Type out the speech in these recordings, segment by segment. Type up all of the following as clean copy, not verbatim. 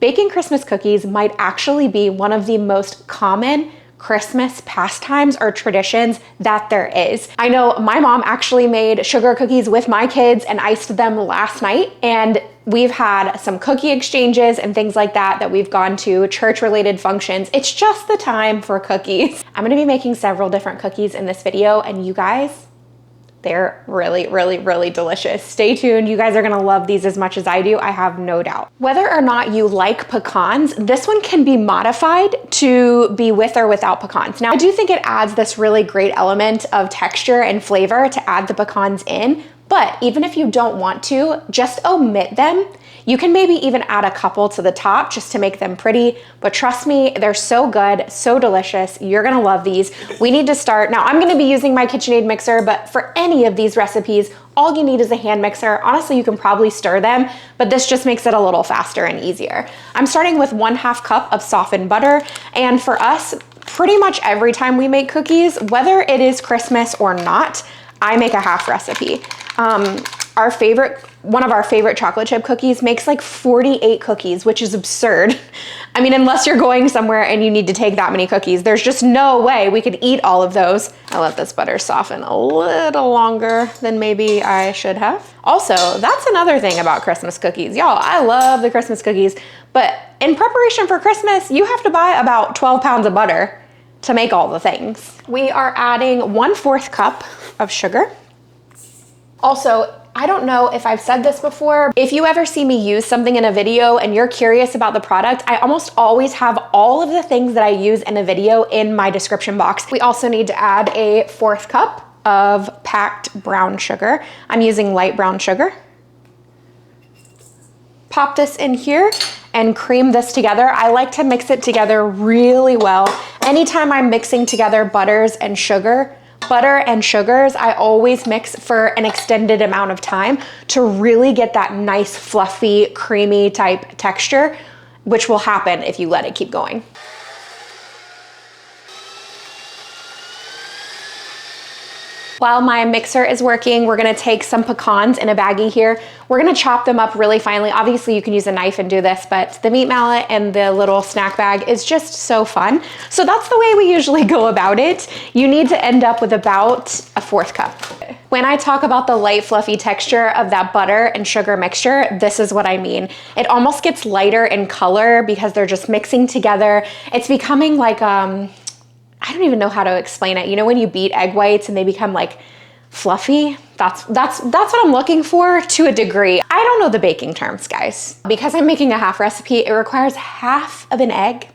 baking Christmas cookies might actually be one of the most common Christmas pastimes or traditions that there is. I know my mom actually made sugar cookies with my kids and iced them last night, and we've had some cookie exchanges and things like that that we've gone to, church-related functions. It's just the time for cookies. I'm gonna be making several different cookies in this video, and you guys, they're really, really, really delicious. Stay tuned. You guys are gonna love these as much as I do, I have no doubt. Whether or not you like pecans, this one can be modified to be with or without pecans. Now, I do think it adds this really great element of texture and flavor to add the pecans in, but even if you don't want to, just omit them. You can maybe even add a couple to the top just to make them pretty, but trust me, they're so good, so delicious. You're gonna love these. We need to start. Now, I'm gonna be using my KitchenAid mixer, but for any of these recipes, all you need is a hand mixer. Honestly, you can probably stir them, but this just makes it a little faster and easier. I'm starting with 1/2 cup of softened butter, and for us, pretty much every time we make cookies, whether it is Christmas or not, I make a half recipe. One of our favorite chocolate chip cookies makes like 48 cookies, which is absurd. I mean, unless you're going somewhere and you need to take that many cookies, there's just no way we could eat all of those. I let this butter soften a little longer than maybe I should have. Also, that's another thing about Christmas cookies. Y'all, I love the Christmas cookies, but in preparation for Christmas, you have to buy about 12 pounds of butter to make all the things. We are adding 1/4 cup of sugar. Also, I don't know if I've said this before. If you ever see me use something in a video and you're curious about the product, I almost always have all of the things that I use in a video in my description box. We also need to add a 1/4 cup of packed brown sugar. I'm using light brown sugar. Pop this in here and cream this together. I like to mix it together really well. Anytime I'm mixing together butters and sugars, I always mix for an extended amount of time to really get that nice, fluffy, creamy type texture, which will happen if you let it keep going. While my mixer is working, we're gonna take some pecans in a baggie here. We're gonna chop them up really finely. Obviously you can use a knife and do this, but the meat mallet and the little snack bag is just so fun. So that's the way we usually go about it. You need to end up with about a 1/4 cup. When I talk about the light, fluffy texture of that butter and sugar mixture, this is what I mean. It almost gets lighter in color because they're just mixing together. It's becoming like, I don't even know how to explain it. You know when you beat egg whites and they become like fluffy? That's what I'm looking for to a degree. I don't know the baking terms, guys. Because I'm making a half recipe, it requires 1/2 of an egg.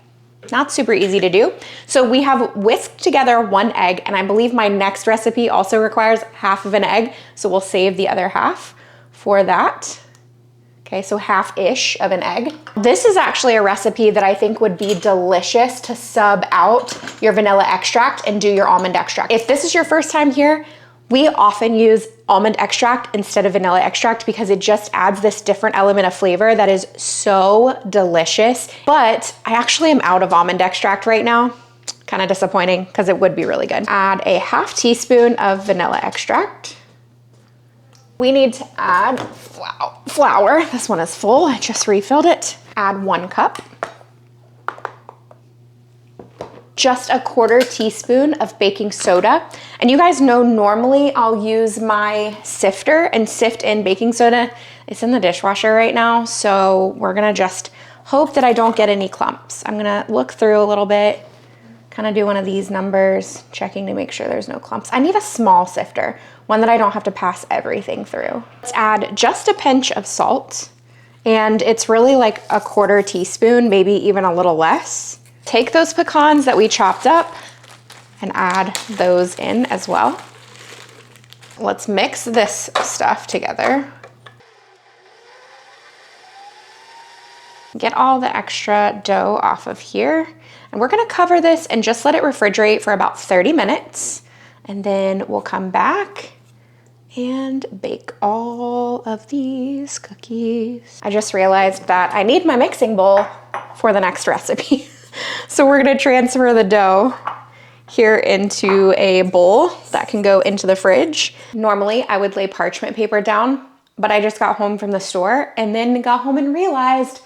Not super easy to do. So we have whisked together 1 egg, and I believe my next recipe also requires 1/2 of an egg. So we'll save the other 1/2 for that. Okay, so 1/2-ish of an egg. This is actually a recipe that I think would be delicious to sub out your vanilla extract and do your almond extract. If this is your first time here, we often use almond extract instead of vanilla extract because it just adds this different element of flavor that is so delicious. But I actually am out of almond extract right now. Kind of disappointing because it would be really good. Add a 1/2 teaspoon of vanilla extract. We need to add flour. This one is full, I just refilled it. Add 1 cup. Just a 1/4 teaspoon of baking soda. And you guys know normally I'll use my sifter and sift in baking soda. It's in the dishwasher right now, so we're gonna just hope that I don't get any clumps. I'm gonna look through a little bit, kind of do one of these numbers, checking to make sure there's no clumps. I need a small sifter, one that I don't have to pass everything through. Let's add just a pinch of salt, and it's really like a 1/4 teaspoon, maybe even a little less. Take those pecans that we chopped up and add those in as well. Let's mix this stuff together. Get all the extra dough off of here. And we're gonna cover this and just let it refrigerate for about 30 minutes. And then we'll come back and bake all of these cookies. I just realized that I need my mixing bowl for the next recipe. So we're gonna transfer the dough here into a bowl that can go into the fridge. Normally I would lay parchment paper down, but I just got home from the store and then got home and realized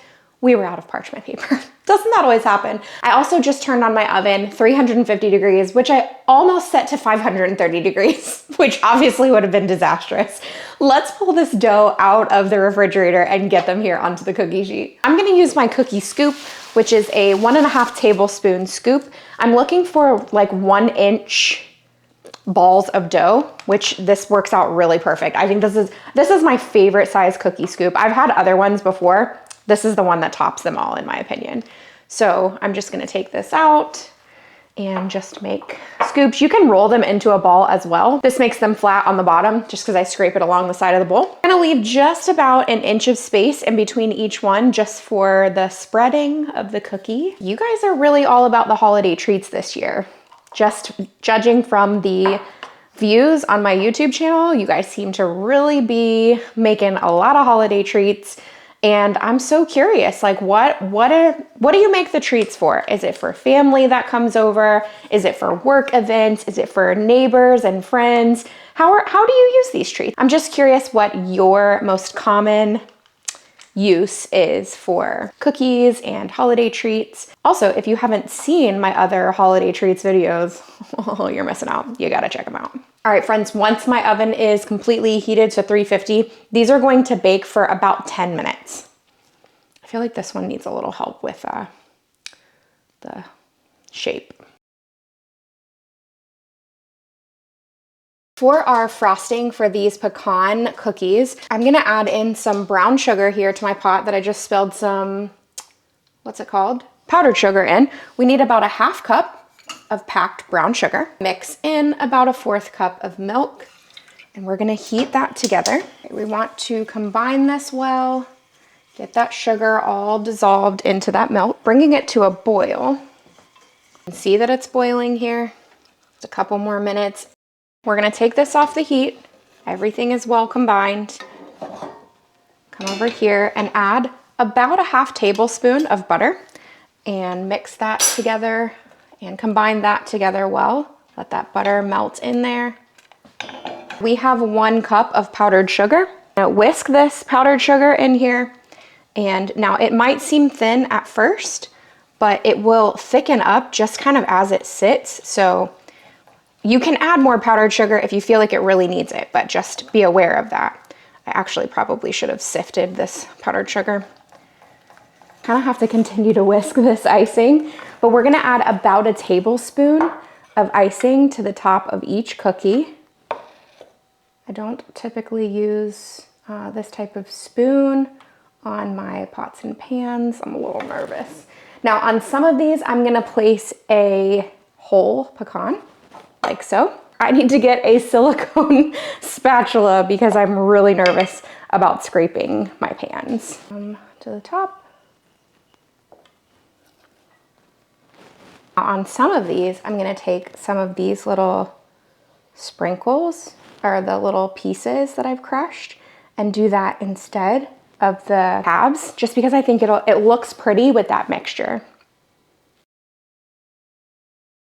we were out of parchment paper. Doesn't that always happen? I also just turned on my oven, 350 degrees, which I almost set to 530 degrees, which obviously would have been disastrous. Let's pull this dough out of the refrigerator and get them here onto the cookie sheet. I'm gonna use my cookie scoop, which is a 1.5 tablespoon scoop. I'm looking for like 1 inch balls of dough, which this works out really perfect. I think this is my favorite size cookie scoop. I've had other ones before. This is the one that tops them all, in my opinion. So I'm just gonna take this out and just make scoops. You can roll them into a ball as well. This makes them flat on the bottom just because I scrape it along the side of the bowl. I'm gonna leave just about 1 inch of space in between each one just for the spreading of the cookie. You guys are really all about the holiday treats this year. Just judging from the views on my YouTube channel, you guys seem to really be making a lot of holiday treats. And I'm so curious, like what do you make the treats for? Is it for family that comes over? Is it for work events? Is it for neighbors and friends? How do you use these treats? I'm just curious what your most common use is for cookies and holiday treats. Also, if you haven't seen my other holiday treats videos, oh, you're missing out. You gotta check them out. All right, friends, once my oven is completely heated to 350, these are going to bake for about 10 minutes. I feel like this one needs a little help with the shape. For our frosting for these pecan cookies, I'm gonna add in some brown sugar here to my pot that I just spilled some, what's it called? Powdered sugar in. We need about a 1/2 cup of packed brown sugar. Mix in about a 1/4 cup of milk, and we're gonna heat that together. We want to combine this well, get that sugar all dissolved into that milk, bringing it to a boil. You can see that it's boiling here. Just a couple more minutes. We're gonna take this off the heat. Everything is well combined. Come over here and add about a 1/2 tablespoon of butter and mix that together and combine that together well. Let that butter melt in there. We have 1 cup of powdered sugar. Now whisk this powdered sugar in here. And now it might seem thin at first, but it will thicken up just kind of as it sits. So you can add more powdered sugar if you feel like it really needs it, but just be aware of that. I actually probably should have sifted this powdered sugar. Kind of have to continue to whisk this icing, but we're gonna add about a tablespoon of icing to the top of each cookie. I don't typically use this type of spoon on my pots and pans. I'm a little nervous. Now on some of these, I'm gonna place a whole pecan, like so. I need to get a silicone spatula because I'm really nervous about scraping my pans. To the top. On some of these, I'm gonna take some of these little sprinkles, or the little pieces that I've crushed, and do that instead of the tabs, just because I think it looks pretty with that mixture.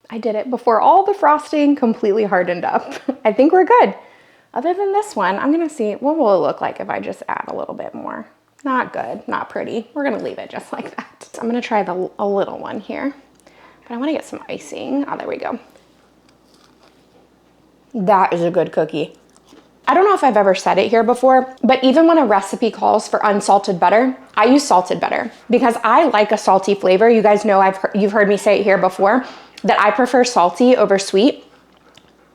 I did it before all the frosting completely hardened up. I think we're good. Other than this one, I'm gonna see, what will it look like if I just add a little bit more? Not good, not pretty. We're gonna leave it just like that. So I'm gonna try a little one here, but I wanna get some icing. Oh, there we go. That is a good cookie. I don't know if I've ever said it here before, but even when a recipe calls for unsalted butter, I use salted butter because I like a salty flavor. You guys know you've heard me say it here before that I prefer salty over sweet.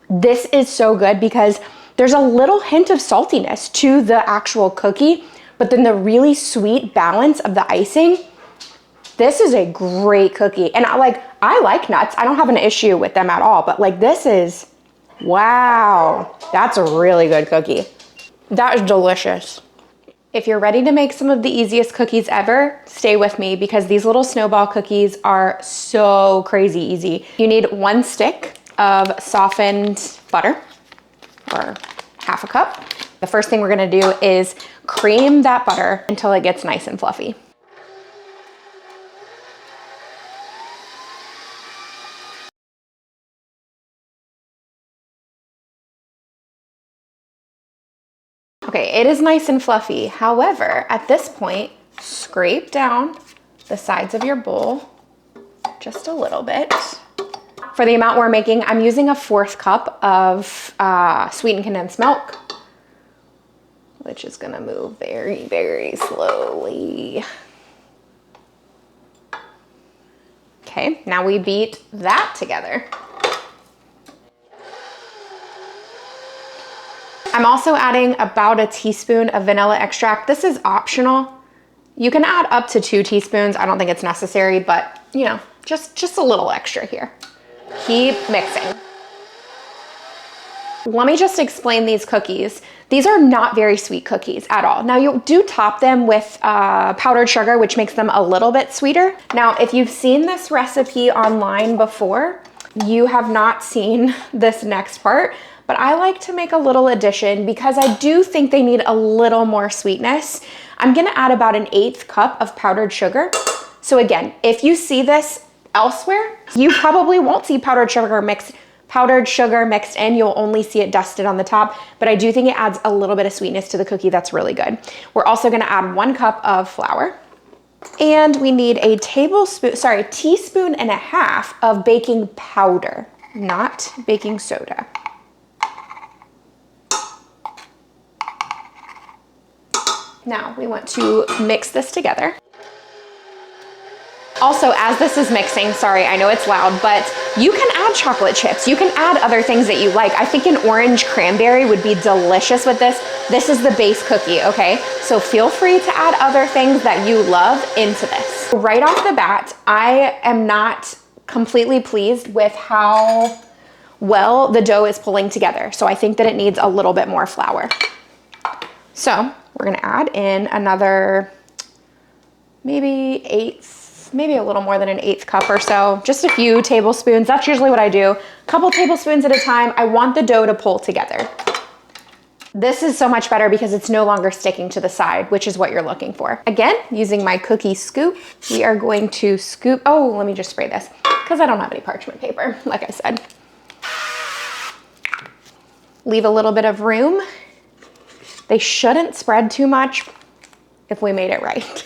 This is so good because there's a little hint of saltiness to the actual cookie, but then the really sweet balance of the icing. This is a great cookie. And I like nuts. I don't have an issue with them at all, but like this is, wow, that's a really good cookie. That is delicious. If you're ready to make some of the easiest cookies ever, stay with me because these little snowball cookies are so crazy easy. You need 1 stick of softened butter, or 1/2 cup. The first thing we're gonna do is cream that butter until it gets nice and fluffy. Okay, it is nice and fluffy. However, at this point, scrape down the sides of your bowl just a little bit. For the amount we're making, I'm using a 1/4 cup of sweetened condensed milk, which is gonna move very, very slowly. Okay, now we beat that together. I'm also adding about a teaspoon of vanilla extract. This is optional. You can add up to 2 teaspoons. I don't think it's necessary, but you know, just a little extra here. Keep mixing. Let me just explain these cookies. These are not very sweet cookies at all. Now you do top them with powdered sugar, which makes them a little bit sweeter. Now, if you've seen this recipe online before, you have not seen this next part, but I like to make a little addition because I do think they need a little more sweetness. I'm gonna add about an 1/8 cup of powdered sugar. So again, if you see this elsewhere, you probably won't see powdered sugar mixed in. You'll only see it dusted on the top, but I do think it adds a little bit of sweetness to the cookie that's really good. We're also gonna add 1 cup of flour, and we need a teaspoon and a half of baking powder, not baking soda. Now we want to mix this together. Also, as this is mixing, sorry, I know it's loud, but you can add chocolate chips. You can add other things that you like. I think an orange cranberry would be delicious with this. This is the base cookie, okay? So feel free to add other things that you love into this. Right off the bat, I am not completely pleased with how well the dough is pulling together. So I think that it needs a little bit more flour. So we're gonna add in another maybe a little more than an 1/8 cup or so, just a few tablespoons. That's usually what I do. A couple tablespoons at a time. I want the dough to pull together. This is so much better because it's no longer sticking to the side, which is what you're looking for. Again, using my cookie scoop, we are going to scoop, oh, let me just spray this because I don't have any parchment paper, like I said. Leave a little bit of room. They shouldn't spread too much if we made it right.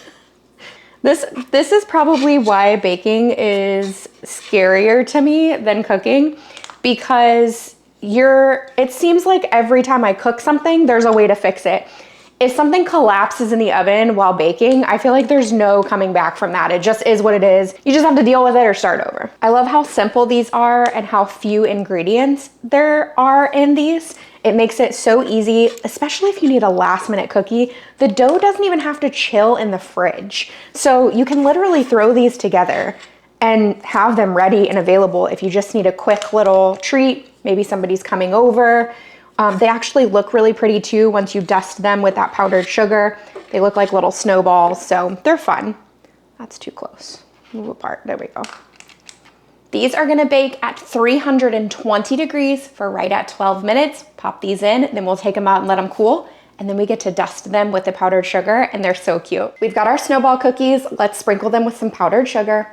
This is probably why baking is scarier to me than cooking, because it seems like every time I cook something, there's a way to fix it. If something collapses in the oven while baking, I feel like there's no coming back from that. It just is what it is. You just have to deal with it or start over. I love how simple these are and how few ingredients there are in these. It makes it so easy, especially if you need a last minute cookie. The dough doesn't even have to chill in the fridge. So you can literally throw these together and have them ready and available if you just need a quick little treat. Maybe somebody's coming over. They actually look really pretty too once you dust them with that powdered sugar. They look like little snowballs, so they're fun. That's too close. Move apart, there we go. These are gonna bake at 320 degrees for right at 12 minutes. Pop these in, then we'll take them out and let them cool. And then we get to dust them with the powdered sugar, and they're so cute. We've got our snowball cookies. Let's sprinkle them with some powdered sugar.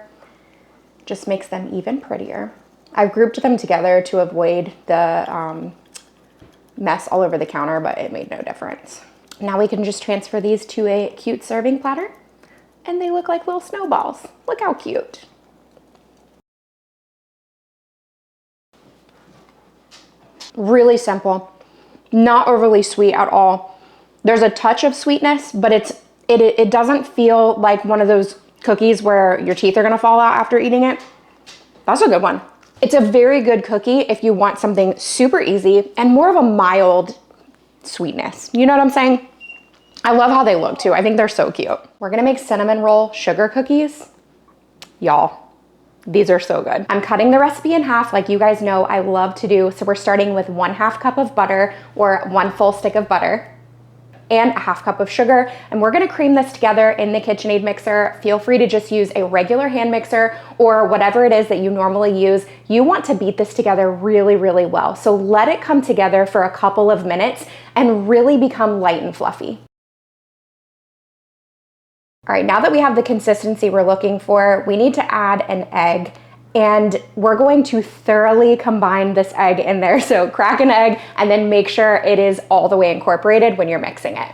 Just makes them even prettier. I've grouped them together to avoid the mess all over the counter, but it made no difference. Now we can just transfer these to a cute serving platter, and they look like little snowballs. Look how cute. Really simple, not overly sweet at all. There's a touch of sweetness, but it doesn't feel like one of those cookies where your teeth are gonna fall out after eating it. That's a good one. It's a very good cookie if you want something super easy and more of a mild sweetness. You know what I'm saying? I love how they look too. I think they're so cute. We're gonna make cinnamon roll sugar cookies. Y'all, these are so good. I'm cutting the recipe in half like you guys know I love to do. So we're starting with 1/2 cup of butter, or 1 full stick of butter, and 1/2 cup of sugar. And we're gonna cream this together in the KitchenAid mixer. Feel free to just use a regular hand mixer or whatever it is that you normally use. You want to beat this together really, really well. So let it come together for a couple of minutes and really become light and fluffy. All right, now that we have the consistency we're looking for, we need to add an egg, and we're going to thoroughly combine this egg in there. So crack an egg and then make sure it is all the way incorporated when you're mixing it.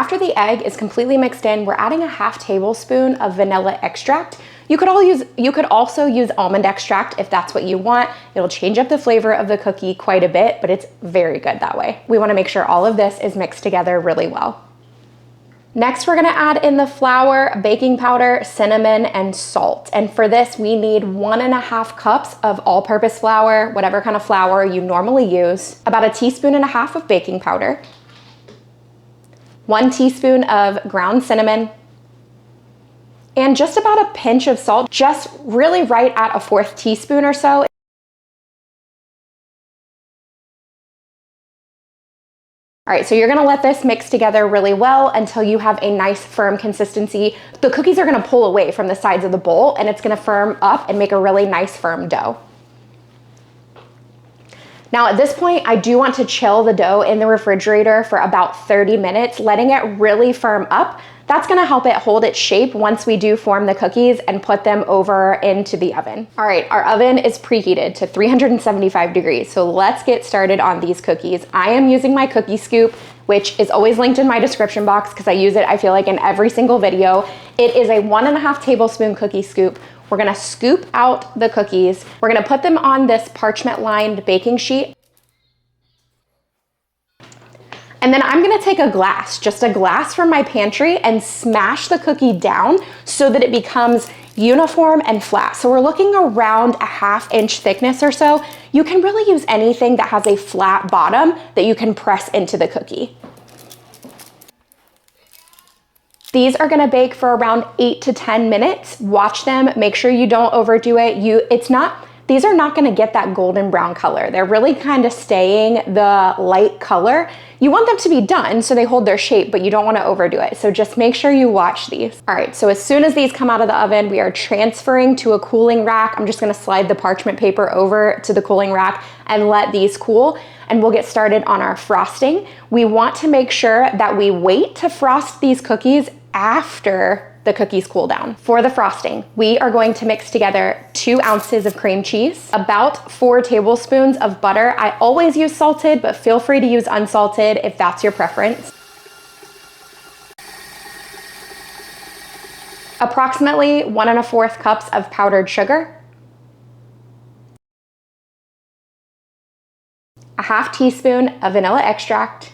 after the egg is completely mixed in, we're adding a 1/2 tablespoon of vanilla extract. You could also use almond extract if that's what you want. It'll change up the flavor of the cookie quite a bit, but it's very good that way. We wanna make sure all of this is mixed together really well. Next, we're gonna add in the flour, baking powder, cinnamon, and salt. And for this, we need 1.5 cups of all-purpose flour, whatever kind of flour you normally use, about 1.5 teaspoons of baking powder, 1 teaspoon of ground cinnamon, and just about a pinch of salt, just really right at 1/4 teaspoon or so. All right, so you're gonna let this mix together really well until you have a nice firm consistency. The cookies are gonna pull away from the sides of the bowl and it's gonna firm up and make a really nice firm dough. Now at this point, I do want to chill the dough in the refrigerator for about 30 minutes, letting it really firm up. That's gonna help it hold its shape once we do form the cookies and put them over into the oven. All right, our oven is preheated to 375 degrees, so let's get started on these cookies. I am using my cookie scoop, which is always linked in my description box because I use it, I feel like, in every single video. It is a 1.5 tablespoon cookie scoop. We're gonna scoop out the cookies. We're gonna put them on this parchment lined baking sheet. And then I'm gonna take a glass, just a glass from my pantry, and smash the cookie down so that it becomes uniform and flat. So we're looking around a 1/2 inch thickness or so. You can really use anything that has a flat bottom that you can press into the cookie. These are gonna bake for around 8 to 10 minutes. Watch them, make sure you don't overdo it. These are not gonna get that golden brown color. They're really kind of staying the light color. You want them to be done so they hold their shape, but you don't wanna overdo it. So just make sure you watch these. All right, so as soon as these come out of the oven, we are transferring to a cooling rack. I'm just gonna slide the parchment paper over to the cooling rack and let these cool, and we'll get started on our frosting. We want to make sure that we wait to frost these cookies after the cookies cool down. For the frosting, we are going to mix together 2 ounces of cream cheese, about 4 tablespoons of butter. I always use salted, but feel free to use unsalted if that's your preference. Approximately 1 1/4 cups of powdered sugar, a 1/2 teaspoon of vanilla extract,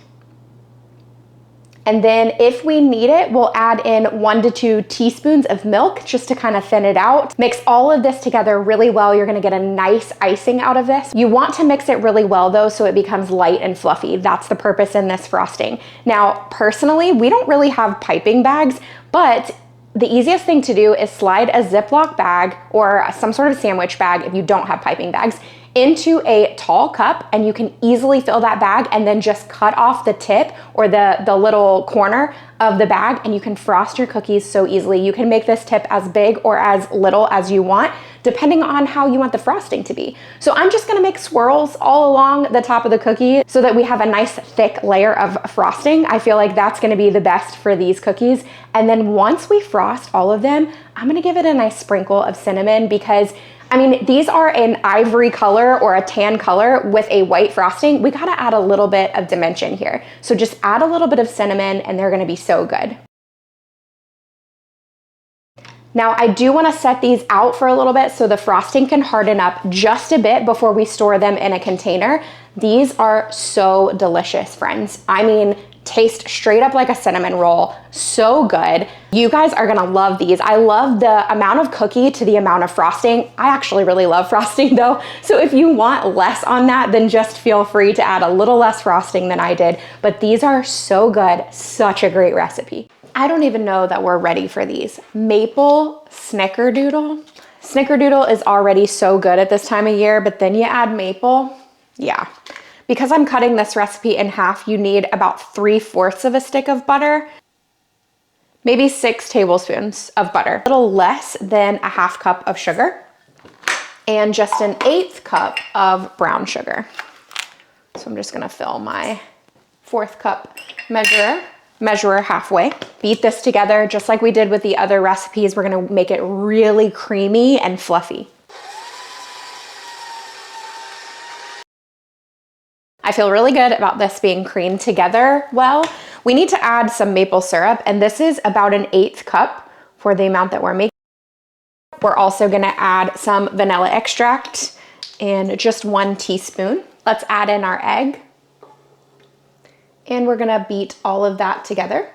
and then if we need it, we'll add in 1 to 2 teaspoons of milk just to kind of thin it out. Mix all of this together really well. You're gonna get a nice icing out of this. You want to mix it really well though, so it becomes light and fluffy. That's the purpose in this frosting. Now, personally, we don't really have piping bags, but the easiest thing to do is slide a Ziploc bag or some sort of sandwich bag if you don't have piping bags into a tall cup, and you can easily fill that bag and then just cut off the tip or the little corner of the bag, and you can frost your cookies so easily. You can make this tip as big or as little as you want, depending on how you want the frosting to be. So I'm just gonna make swirls all along the top of the cookie so that we have a nice thick layer of frosting. I feel like that's gonna be the best for these cookies. And then once we frost all of them, I'm gonna give it a nice sprinkle of cinnamon because these are an ivory color or a tan color with a white frosting. We gotta add a little bit of dimension here. So just add a little bit of cinnamon and they're gonna be so good. Now I do wanna set these out for a little bit so the frosting can harden up just a bit before we store them in a container. These are so delicious, friends. Taste straight up like a cinnamon roll. So good. You guys are gonna love these. I love the amount of cookie to the amount of frosting. I actually really love frosting though. So if you want less on that, then just feel free to add a little less frosting than I did. But these are so good. Such a great recipe. I don't even know that we're ready for these. Maple Snickerdoodle. Snickerdoodle is already so good at this time of year, but then you add maple. Yeah. Because I'm cutting this recipe in half, you need about 3/4 of a stick of butter, maybe 6 tablespoons of butter, a little less than a 1/2 cup of sugar, and just an 1/8 cup of brown sugar. So I'm just gonna fill my 4th cup measurer halfway. Beat this together just like we did with the other recipes. We're gonna make it really creamy and fluffy. I feel really good about this being creamed together well. We need to add some maple syrup, and this is about an 1/8 cup for the amount that we're making. We're also gonna add some vanilla extract and just 1 teaspoon. Let's add in our egg. And we're gonna beat all of that together.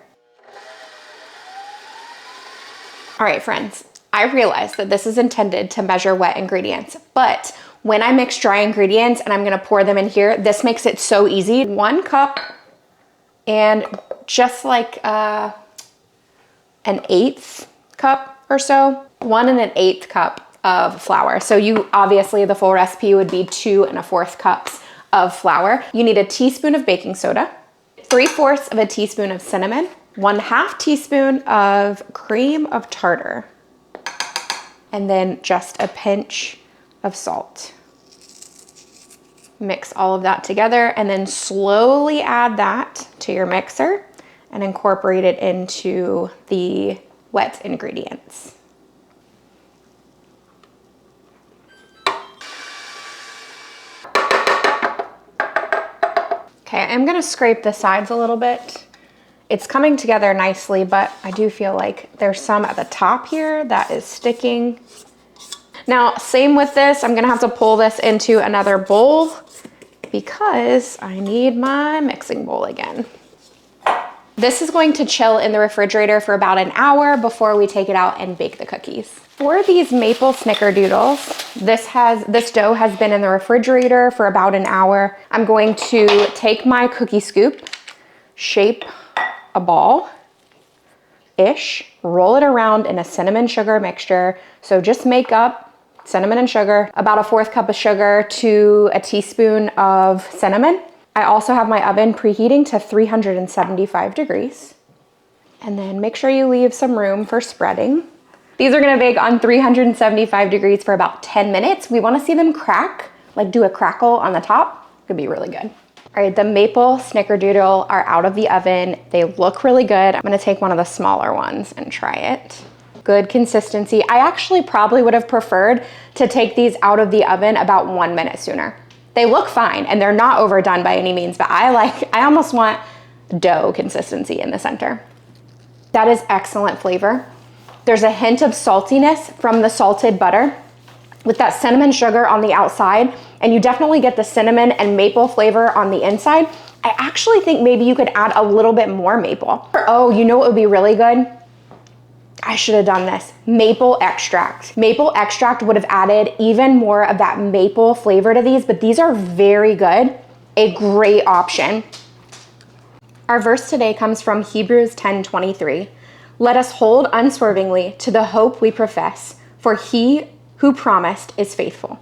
All right, friends, I realize that this is intended to measure wet ingredients, but when I mix dry ingredients and I'm gonna pour them in here, this makes it so easy. 1 cup and just like an 1/8 cup or so, 1 1/8 cup of flour. So you obviously, the full recipe would be 2 1/4 cups of flour. You need a teaspoon of baking soda, 3/4 of a teaspoon of cinnamon, 1/2 teaspoon of cream of tartar, and then just a pinch of salt. Mix all of that together and then slowly add that to your mixer and incorporate it into the wet ingredients. Okay, I'm gonna scrape the sides a little bit. It's coming together nicely, but I do feel like there's some at the top here that is sticking. Now, same with this, I'm gonna have to pull this into another bowl because I need my mixing bowl again. This is going to chill in the refrigerator for about an hour before we take it out and bake the cookies. For these maple snickerdoodles, this dough has been in the refrigerator for about an hour. I'm going to take my cookie scoop, shape a ball-ish, roll it around in a cinnamon sugar mixture. So just make up cinnamon and sugar, about a 1/4 cup of sugar to a teaspoon of cinnamon. I also have my oven preheating to 375 degrees. And then make sure you leave some room for spreading. These are gonna bake on 375 degrees for about 10 minutes. We wanna see them crack, like do a crackle on the top. Could be really good. All right, the maple snickerdoodle are out of the oven. They look really good. I'm gonna take one of the smaller ones and try it. Good consistency. I actually probably would have preferred to take these out of the oven about 1 minute sooner. They look fine and they're not overdone by any means, but I almost want dough consistency in the center. That is excellent flavor. There's a hint of saltiness from the salted butter with that cinnamon sugar on the outside, and you definitely get the cinnamon and maple flavor on the inside. I actually think maybe you could add a little bit more maple. Oh, you know what would be really good? I should have done this. Maple extract. Maple extract would have added even more of that maple flavor to these, but these are very good. A great option. Our verse today comes from Hebrews 10:23. Let us hold unswervingly to the hope we profess, for he who promised is faithful.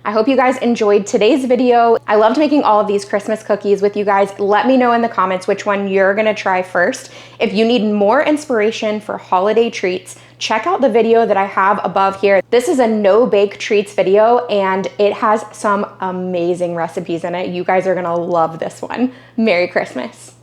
I hope you guys enjoyed today's video. I loved making all of these Christmas cookies with you guys. Let me know in the comments which one you're gonna try first. If you need more inspiration for holiday treats, check out the video that I have above here. This is a no-bake treats video and it has some amazing recipes in it. You guys are gonna love this one. Merry Christmas.